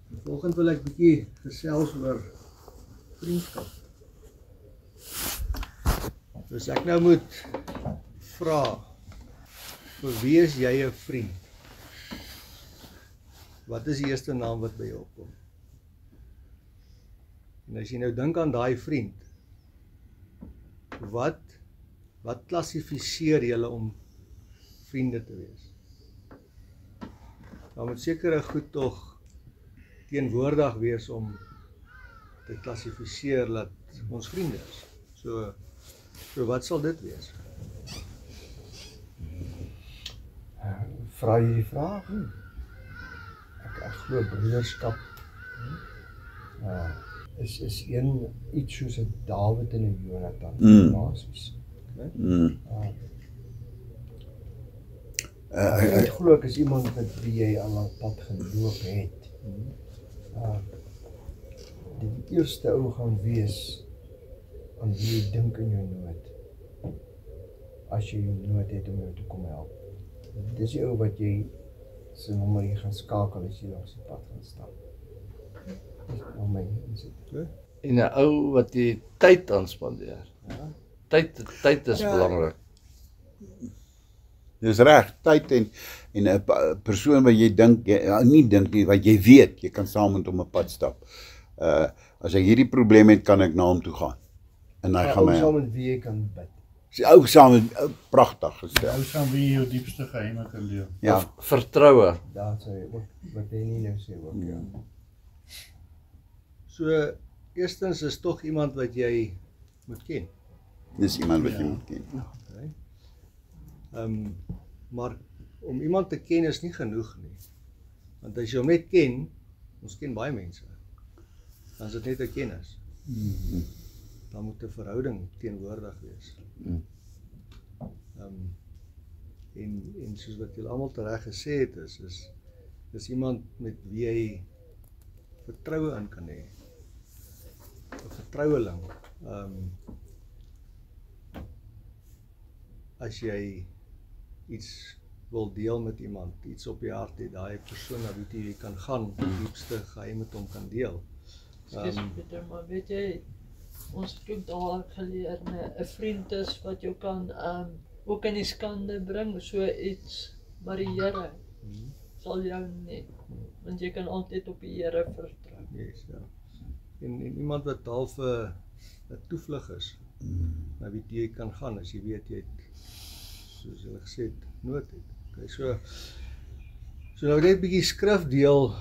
Volgende wil ek bietjie gesels oor vriendskap. Dus ek nou moet vra, vir wie is jy 'n vriend? Wat is die eerste naam wat by jou opkom? En as jy nou dink aan daai vriend, wat klassifiseer julle om vriende te wees? Daar moet sekere goed tog teenwoordig wees om te klassifiseer dat ons vriende is. So wat sal dit wees? Vra jy die vraag? Ek glo broederskap is iets soos 'n Dawid en 'n Jonathan basis. Ek glo ek is iemand met wie jy al 'n pad geloop het. Die eerste ou gaan wees aan wie jy dink in jou nood. As jy jou nood het om jou te kom help. Dis die ou wat jy sy nommer hier gaan skakel as jy langs die pad gaan stap. Dis nou my insit. En 'n ou wat jy tyd aan spandeer. Ja. Tyd is belangrik. Dis reg, tyd en 'n persoon wat jy dink, nie dink nie, wat jy weet, jy kan saam met hom 'n pad stap. As ek hierdie probleem het, kan ek na hom toe gaan. En hy gaan my help. Saam met wie jy kan bid. Ou saam met pragtig gestel. Ou saam wie jy jou diepste geheime kan deel. Ja. Vertroue. Daar sê wat jy nie nou sê ook ja. So eerstens is tog iemand wat jy moet ken. Dis iemand wat jy moet ken. Maar om iemand te ken is nie genoeg nie. Want as jy hom net ken, ons ken baie mense, dan is dit net 'n kennis. Dan moet 'n verhouding teenwoordig wees. En soos wat julle almal tereg gesê het, is iemand met wie jy vertroue in kan hê. 'n Vertroueling. As jy iets wil deel met iemand, iets op die hart het, daai persoon na wie jy kan gaan, die diepste geheim met hom kan deel. Pieter, maar weet jy, ons het ook daar geleer, 'n vriend is wat jou kan ook in die skande bring, so iets, maar die Here sal jou nie, want jy kan altyd op die Here vertrou. Yes, ja. En iemand wat half 'n toevlug is, na wie jy kan gaan, as jy weet jy het, soos hulle gesê het, nood het. Okay, so nou net 'n bietjie skrifdeel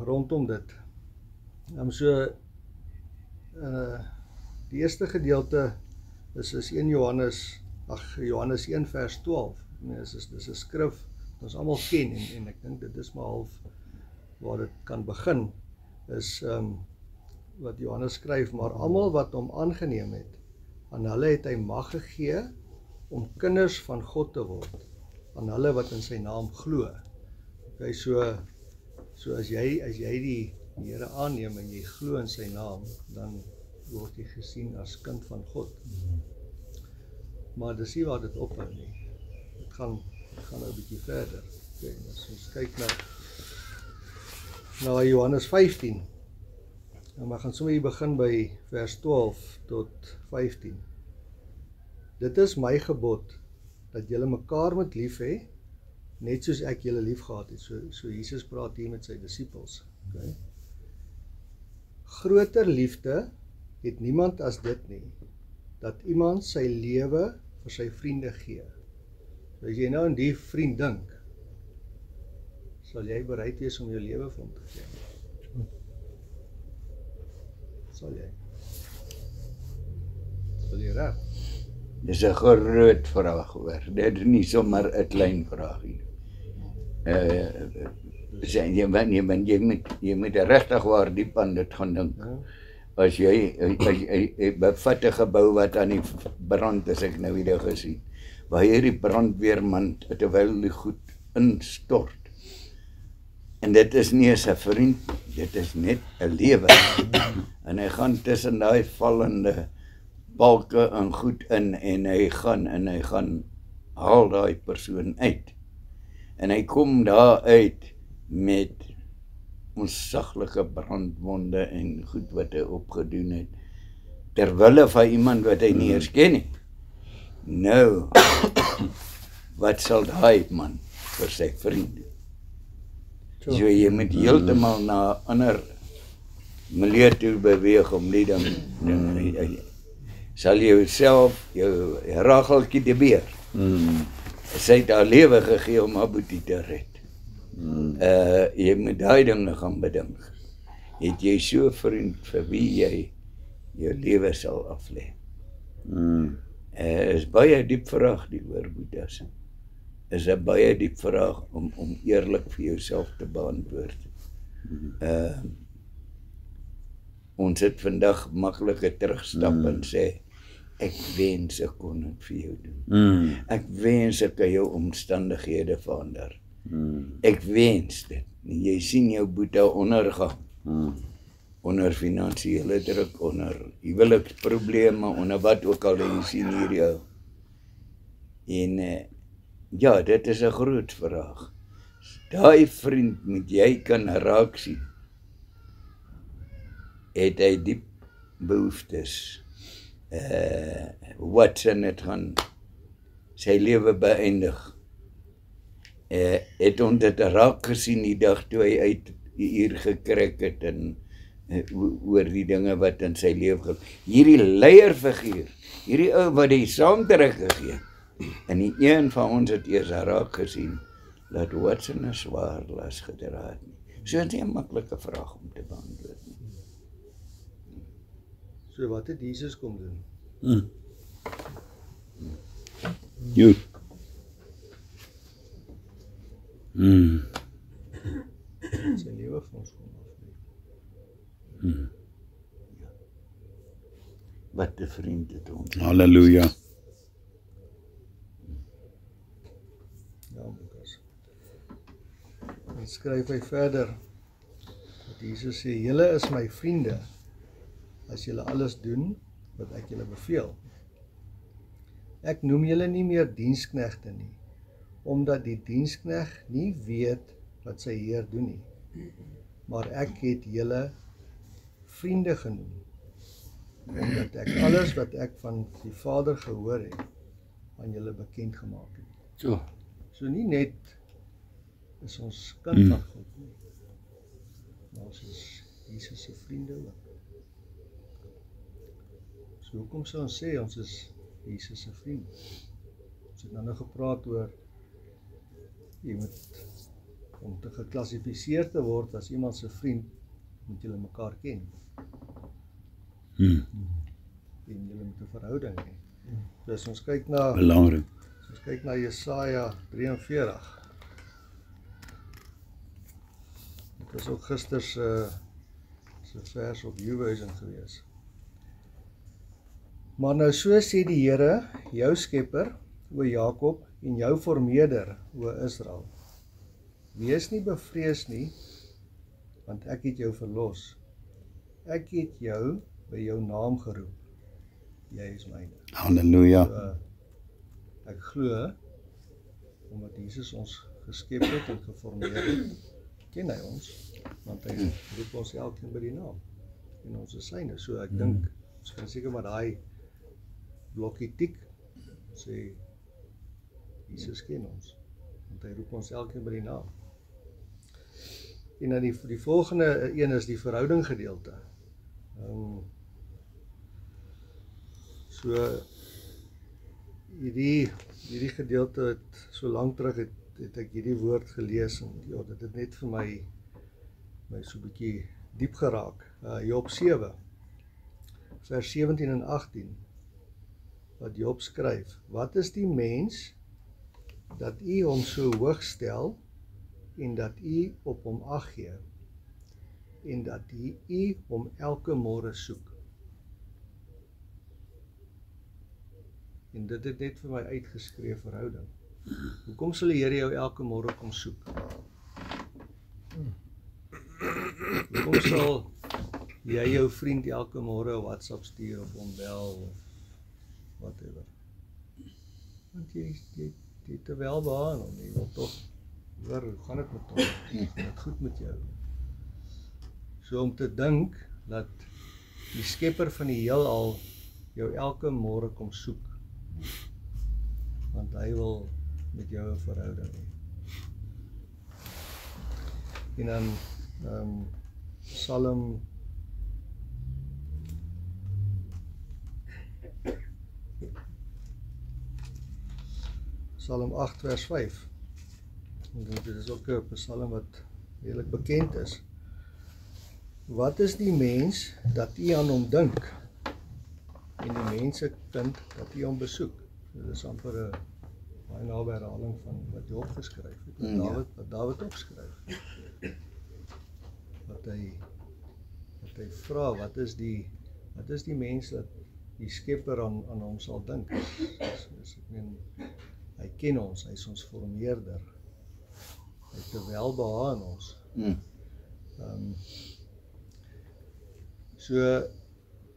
rondom dit. Die eerste gedeelte is 1 Johannes 1 vers 12. Dis 'n skrif wat ons almal ken en ek dink dit is maar half waar dit kan begin, is wat Johannes skryf, maar almal wat hom aangeneem het, aan hulle het hy mag gegee om kinders van God te word, aan hulle wat in sy naam glo. Okay, so as jy die Here aanneem en jy glo in sy naam, dan word jy gesien as kind van God. Maar dis nie waar dit ophou nie. Dit gaan nou 'n bietjie verder. Okay, as ons kyk na Johannes 15. En we gaan sommer hier begin by vers 12 tot 15. Dit is my gebod, dat julle mekaar moet lief hê, net soos ek julle lief gehad het. So Jesus praat hier met sy disippels. Okay. Groter liefde het niemand as dit nie, dat iemand sy lewe vir sy vriende gee. So as jy nou aan die vriend dink, sal jy bereid wees om jou lewe vir hom te gee? Sal jy? Sal jy reg? Dis 'n groot vraag hoor. Dit is nie sommer 'n klein vraagie. Jy moet regtig waar diep aan dit gaan dink. As jy bevat 'n gebou wat aan die brand is, ek nou weer gesien, waar hierdie brandweerman terwyl die goed instort. En dit is nie eens 'n vriend, dit is net 'n lewe. En hy gaan tussen daai vallende balke en goed in en hy gaan haal daai persoon uit. En hy kom daar uit met onsaglike brandwonde en goed wat hy opgedoen het, terwille van iemand wat hy nie eers ken nie. Nou, wat sal daai man vir sy vriende? So jy moet heeltemal na 'n ander milieu toe beweeg om die ding, sal jy jouself, jou Racheltjie de Beer, sy het haar lewe gegee om Abuti te red. Jy moet daai dinge gaan bedink. Het jy so 'n vriend vir wie jy jou lewe sal aflê? Is baie diep vraag die oor Boeddhas. Is 'n baie diep vraag om eerlik vir jouself te beantwoord. Ons het vandag maklike terugstap en sê, ek wens ek kon dit vir jou doen. Ek wens ek kan jou omstandighede verander. Ek wens dit. Jy sien jou Boeta ondergang. Onder finansiële druk, onder huweliksprobleme, onder wat ook al jy sien hier jou. En ja, dit is 'n groot vraag. Daai vriend moet jy kan raak sien. Het hy diep behoeftes. Watson het gaan sy lewe beëindig. Het ons dit raak gesien die dag toe hy uit hier gekrek het en oor die dinge wat in sy lewe gebeur. Hierdie leierfiguur, hierdie ou wat hy saam teruggegee, en die een van ons het eers raak gesien, dat Watson 'n swaar las gedra het nie. So is nie 'n maklike vraag om te beantwoord nie. So wat het Jesus kom doen? Jy. Sy lewe vir ons kom aflê. Wat 'n vriend het ons. Halleluja. Ja, Lukas. Dan skryf hy verder, dat Jesus sê, julle is my vriende, as julle alles doen, wat ek julle beveel. Ek noem julle nie meer diensknegte nie, omdat die dienskneg nie weet wat sy Heer doen nie. Maar ek het julle vriende genoem, omdat ek alles wat ek van die Vader gehoor het, aan julle bekend gemaak het. So nie net is ons kind van God nie, maar ons is Jesus se vriende ook. So hoekom sou ons sê ons is Jesus se vriend? Ons het nou gepraat oor jy moet om te geklassifiseer te word as iemand se vriend, moet julle mekaar ken. En julle moet 'n verhouding hê. So as ons kyk na Belangrik. As ons kyk na Jesaja 43. Dit was ook gister se vers op YouVersion gewees. Maar nou so sê die Here, jou skepper, o Jakob, en jou vormeerder, o Israel. Wees nie bevrees nie, want ek het jou verlos. Ek het jou by jou naam geroep. Jy is myne. Halleluja. So, ek glo, omdat Jesus ons geskep het en geformeer het, ken hy ons, want hy roep ons elkeen by die naam. En ons is syne. So ek dink, ons kan seker maar daai blokkie tik, sê, Jesus ken ons, want hy roep ons elkeen by die naam. En dan die volgende een is die verhouding gedeelte. So, hierdie gedeelte het, so lang terug het ek hierdie woord gelees, en ja, dit het net vir my so 'n bietjie diep geraak. Job 7, vers 17 en 18, wat Job skryf, wat is die mens, dat u hom so hoog stel, en dat u op hom ag gee, en dat u hom elke môre soek. En dit het net vir my uitgeskreef verhouding. Hoekom sal die Here jou elke môre kom soek? Hoekom sal jy jou vriend elke môre 'n WhatsApp stuur of hom bel of whatever? Want jy het welbehaag en jy wil tog hoor, hoe gaan dit met hom? Gaan dit goed met jou? So om te dink dat die skepper van die heelal jou elke môre kom soek, want hy wil met jou 'n verhouding hê. En dan Psalm 8 vers 5. En dit is ook 'n psalm wat redelik bekend is. Wat is die mens dat u aan hom dink, en die mense kind dat u hom besoek? Dit is amper 'n baie naby herhaling van wat Job geskryf het, wat Dawid ook skryf. Wat hy vra, wat is die mens dat die skepper aan hom sal dink? Ek meen, hy ken ons, hy is ons vormeerder. Hy het 'n welbehae in ons. So,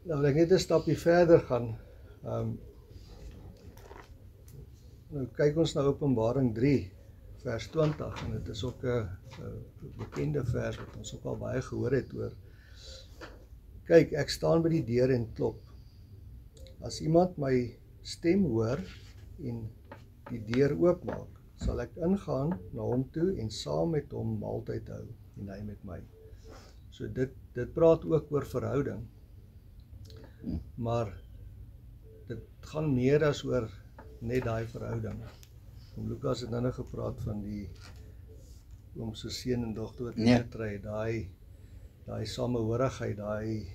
nou wil ek net 'n stapie verder gaan. Nou kyk ons na Openbaring 3 vers 20 en dit is ook 'n bekende vers wat ons ook al baie gehoor het oor. Kyk, ek staan by die deur en klop. As iemand my stem hoor en die deur oopmaak, sal ek ingaan na hom toe en saam met hom maaltyd hou en hy met my. So dit praat ook oor verhouding. Maar dit gaan meer as oor net daai verhouding. Oom Lukas het nou gepraat van die oom se seun en dogter wat getrou, daai samehorigheid, daai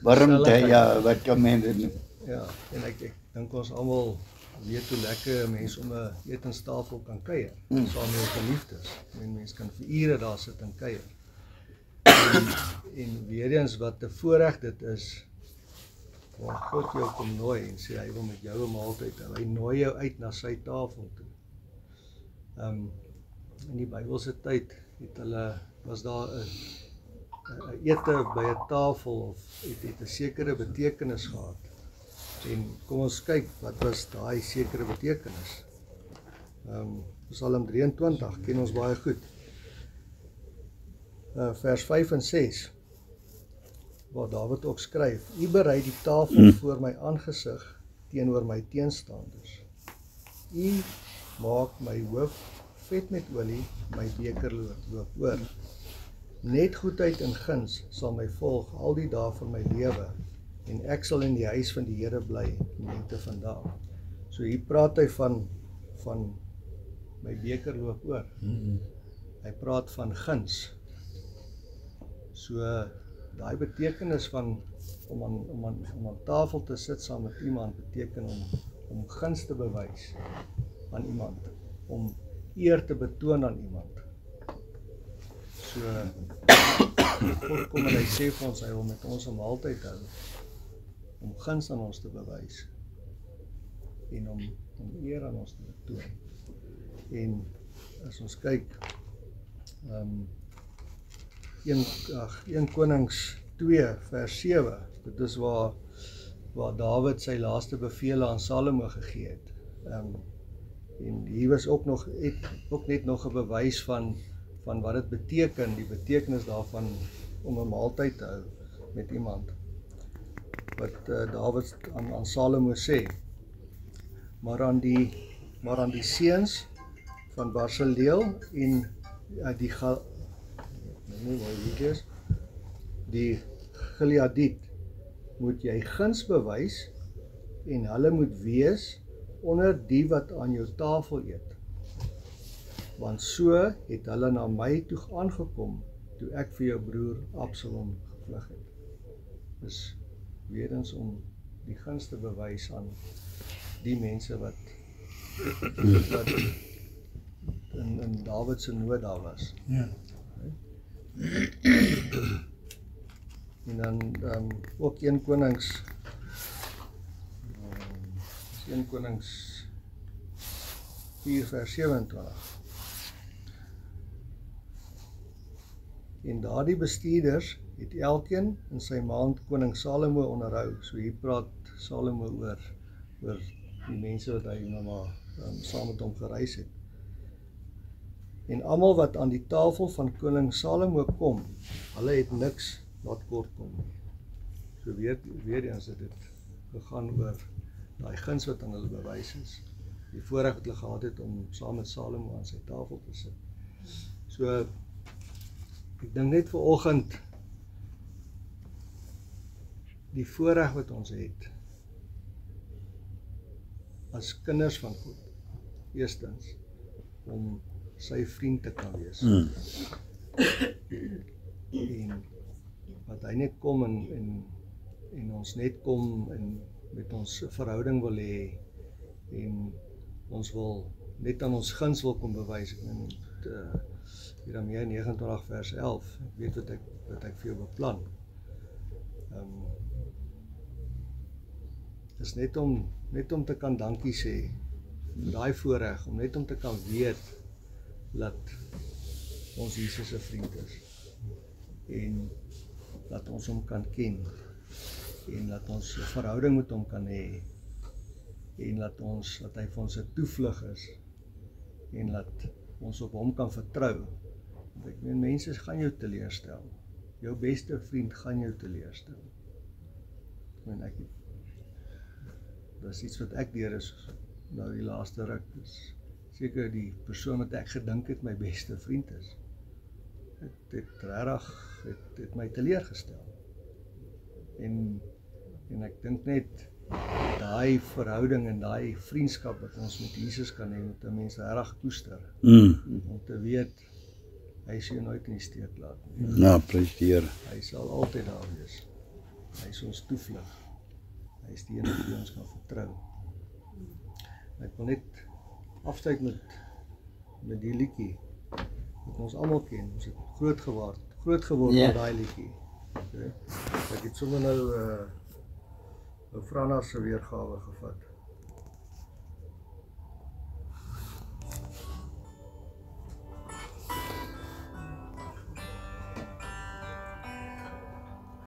warmte, ja, wat kan mense doen? Ja, en ek dink ons almal weet hoe lekker 'n mens om 'n etenstafel kan kuier, saam met geliefdes. Mense kan vir ure daar sit en kuier. En weer eens wat 'n voorreg dit is, waar God jou kom nooi en sê hy wil met jou 'n maaltyd hou. Hy nooi jou uit na sy tafel toe. In die Bybelse tyd was daar 'n ete by 'n tafel of het 'n sekere betekenis gehad. En kom ons kyk, wat was daai sekere betekenis? Psalm 23 ken ons baie goed. Vers 5 en 6, waar Dawid ook skryf, U berei die tafel voor my aangesig teenoor my teenstanders. U maak my hoof vet met olie, my beker loop oor. Net goedheid en guns sal my volg al die dae van my lewe, en ek sal in die huis van die Here bly lengte van dae. So hier praat hy van my beker loop oor. Hy praat van guns. So daai betekenis van om aan tafel te sit saam met iemand beteken om guns te bewys aan iemand, om eer te betoon aan iemand. So God kom en hy sê vir ons, hy wil met ons 'n maaltyd hou, om guns aan ons te bewys en om eer aan ons te betoon. En as ons kyk, 1 Konings 2 vers 7, dit is waar Dawid sy laaste bevele aan Salomo gegee het. En hier was ook net nog 'n bewys van wat dit beteken, die betekenis daarvan om 'n maaltyd te hou met iemand. Wat Dawid aan Salomo sê, maar aan die seuns van Barsileel en die Gileadiet moet jy guns bewys en hulle moet wees onder die wat aan jou tafel eet. Want so het hulle na my toe aangekom toe ek vir jou broer Absalom gevlug het. Dus weer eens om die guns te bewys aan die mense wat in Dawid se nood daar was. Ja. En dan ook 1 Konings 4 vers 27. En daardie bestuurders het elkeen in sy maand koning Salomo onderhou. So hier praat Salomo oor die mense wat hy nou maar saam met hom gereis het. En almal wat aan die tafel van koning Salomo kom, hulle het niks laat kort kom nie. So weer eens het dit gegaan oor daai guns wat aan hulle bewys is. Die voorreg wat hulle gehad het om saam met Salomo aan sy tafel te sit. So ek dink net vanoggend die voorreg wat ons het as kinders van God, eerstens om sy vriend te kan wees. En wat hy net kom en ons net kom en met ons verhouding wil hê en ons wil net aan ons guns wil kom bewys. Ek meen Jeremia 29 vers 11, ek weet wat ek vir jou beplan. Is net om te kan dankie sê vir daai voorreg, om net om te kan weet dat ons Jesus se vriend is en dat ons hom kan ken en dat ons 'n verhouding met hom kan hê en dat hy vir ons 'n toevlug is en dat ons op hom kan vertrou. Want ek meen mense gaan jou teleurstel. Jou beste vriend gaan jou teleurstel. Dis iets wat ek deur is nou die laaste ruk is seker die persoon wat ek gedink het my beste vriend is. Het my teleurgestel. En ek dink net daai verhouding en daai vriendskap wat ons met Jesus kan hê, moet 'n mens regtig koester. Om te weet hy sal jou nooit in die steek laat nie. Ja, prys die Here. Hy sal altyd daar wees. Hy is ons toevlug. Hy is die een op wie ons kan vertrou. Ek wil net afsluit met die liedjie wat ons almal ken. Ons het groot geword met daai liedjie. Okay. Ek het sommer nou 'n Frana se weergawe gevat.